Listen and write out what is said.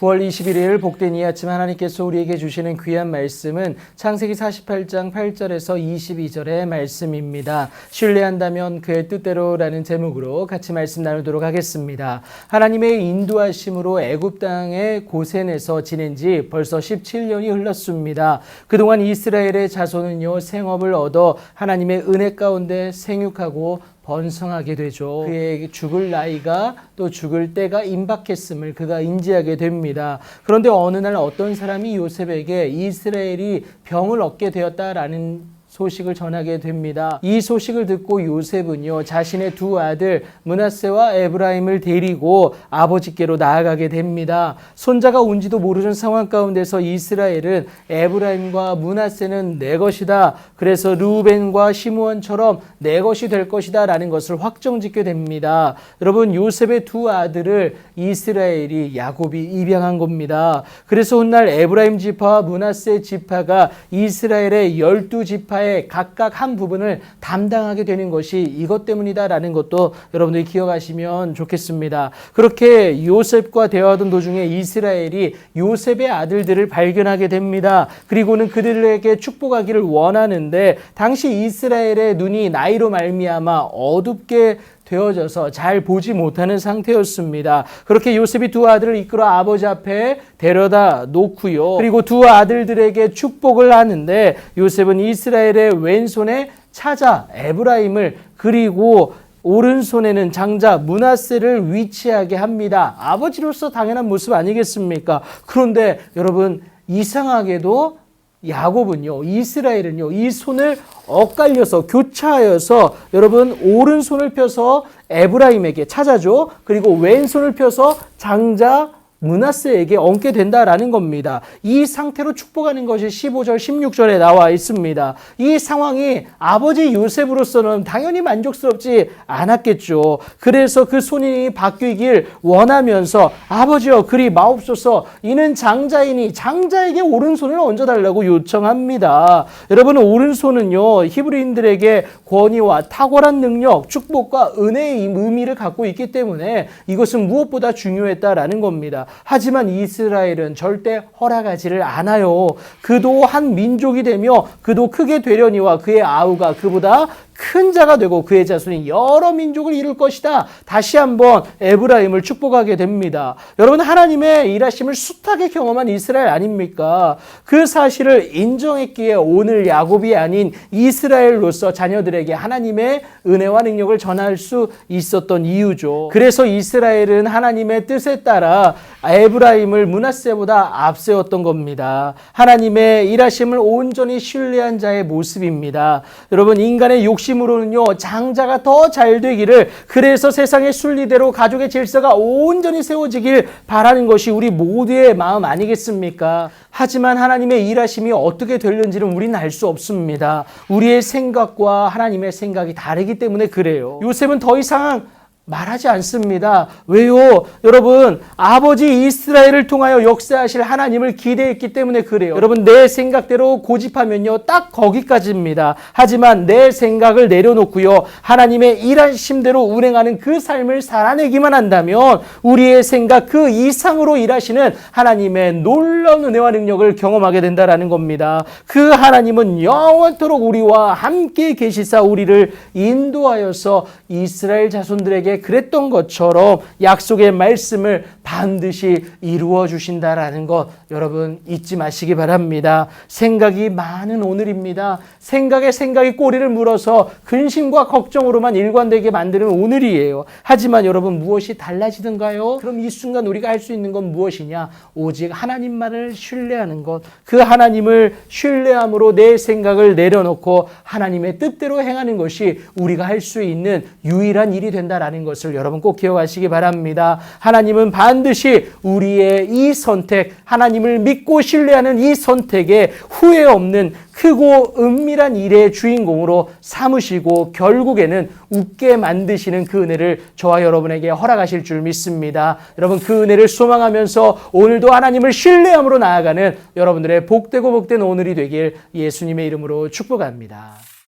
9월 21일 복된 이 아침 하나님께서 우리에게 주시는 귀한 말씀은 창세기 48장 8절에서 22절의 말씀입니다. 신뢰한다면 그의 뜻대로라는 제목으로 같이 말씀 나누도록 하겠습니다. 하나님의 인도하심으로 애굽 땅의 고센에서 지낸 지 벌써 17년이 흘렀습니다. 그동안 이스라엘의 자손은요, 생업을 얻어 하나님의 은혜 가운데 생육하고 번성하게 되죠. 그의 죽을 나이가 또 죽을 때가 임박했음을 그가 인지하게 됩니다. 그런데 어느 날 어떤 사람이 요셉에게 이스라엘이 병을 얻게 되었다라는 소식을 전하게 됩니다. 이 소식을 듣고 요셉은요, 자신의 두 아들 므낫세와 에브라임을 데리고 아버지께로 나아가게 됩니다. 손자가 온지도 모르는 상황 가운데서 이스라엘은 에브라임과 므낫세는 내 것이다, 그래서 르우벤과 시므온처럼 내 것이 될 것이다 라는 것을 확정짓게 됩니다. 여러분, 요셉의 두 아들을 이스라엘이 야곱이 입양한 겁니다. 그래서 훗날 에브라임 지파와 므낫세 지파가 이스라엘의 12지파의 각각 한 부분을 담당하게 되는 것이 이것 때문이다라는 것도 여러분들이 기억하시면 좋겠습니다. 그렇게 요셉과 대화하던 도중에 이스라엘이 요셉의 아들들을 발견하게 됩니다. 그리고는 그들에게 축복하기를 원하는데 당시 이스라엘의 눈이 나이로 말미암아 어둡게 되어져서 잘 보지 못하는 상태였습니다. 그렇게 요셉이 두 아들을 이끌어 아버지 앞에 데려다 놓고요. 그리고 두 아들들에게 축복을 하는데 요셉은 이스라엘의 왼손에 찾아 에브라임을, 그리고 오른손에는 장자 므낫세를 위치하게 합니다. 아버지로서 당연한 모습 아니겠습니까? 그런데 여러분, 이상하게도 야곱은요, 이스라엘은요, 이 손을 엇갈려서 교차하여서 여러분 오른손을 펴서 에브라임에게 찾아줘, 그리고 왼손을 펴서 장자 므낫세에게 얹게 된다라는 겁니다. 이 상태로 축복하는 것이 15절, 16절에 나와 있습니다. 이 상황이 아버지 요셉으로서는 당연히 만족스럽지 않았겠죠. 그래서 그 손이 바뀌길 원하면서 아버지여 그리 마옵소서, 이는 장자이니 장자에게 오른손을 얹어달라고 요청합니다. 여러분, 오른손은요, 히브리인들에게 권위와 탁월한 능력, 축복과 은혜의 의미를 갖고 있기 때문에 이것은 무엇보다 중요했다라는 겁니다. 하지만 이스라엘은 절대 허락하지를 않아요. 그도 한 민족이 되며 그도 크게 되려니와 그의 아우가 그보다 큰 자가 되고 그의 자손이 여러 민족을 이룰 것이다. 다시 한번 에브라임을 축복하게 됩니다. 여러분, 하나님의 일하심을 숱하게 경험한 이스라엘 아닙니까? 그 사실을 인정했기에 오늘 야곱이 아닌 이스라엘로서 자녀들에게 하나님의 은혜와 능력을 전할 수 있었던 이유죠. 그래서 이스라엘은 하나님의 뜻에 따라 에브라임을 므낫세보다 앞세웠던 겁니다. 하나님의 일하심을 온전히 신뢰한 자의 모습입니다. 여러분, 인간의 욕심으로는요, 장자가 더 잘 되기를, 그래서 세상의 순리대로 가족의 질서가 온전히 세워지길 바라는 것이 우리 모두의 마음 아니겠습니까? 하지만 하나님의 일하심이 어떻게 되는지는 우리는 알 수 없습니다. 우리의 생각과 하나님의 생각이 다르기 때문에 그래요. 요셉은 더 이상 말하지 않습니다. 왜요? 여러분, 아버지 이스라엘을 통하여 역사하실 하나님을 기대했기 때문에 그래요. 여러분, 내 생각대로 고집하면요, 딱 거기까지입니다. 하지만 내 생각을 내려놓고요, 하나님의 일하심대로 운행하는 그 삶을 살아내기만 한다면 우리의 생각 그 이상으로 일하시는 하나님의 놀라운 은혜와 능력을 경험하게 된다라는 겁니다. 그 하나님은 영원토록 우리와 함께 계시사 우리를 인도하여서 이스라엘 자손들에게 그랬던 것처럼 약속의 말씀을 반드시 이루어 주신다라는 것 여러분 잊지 마시기 바랍니다. 생각이 많은 오늘입니다. 생각이 꼬리를 물어서 근심과 걱정으로만 일관되게 만드는 오늘이에요. 하지만 여러분, 무엇이 달라지던가요? 그럼 이 순간 우리가 할 수 있는 건 무엇이냐? 오직 하나님만을 신뢰하는 것. 그 하나님을 신뢰함으로 내 생각을 내려놓고 하나님의 뜻대로 행하는 것이 우리가 할 수 있는 유일한 일이 된다라는 것을 여러분 꼭 기억하시기 바랍니다. 하나님은 반드시 우리의 이 선택, 하나님을 믿고 신뢰하는 이 선택에 후회 없는 크고 은밀한 일의 주인공으로 삼으시고 결국에는 웃게 만드시는 그 은혜를 저와 여러분에게 허락하실 줄 믿습니다. 여러분, 그 은혜를 소망하면서 오늘도 하나님을 신뢰함으로 나아가는 여러분들의 복되고 복된 오늘이 되길 예수님의 이름으로 축복합니다.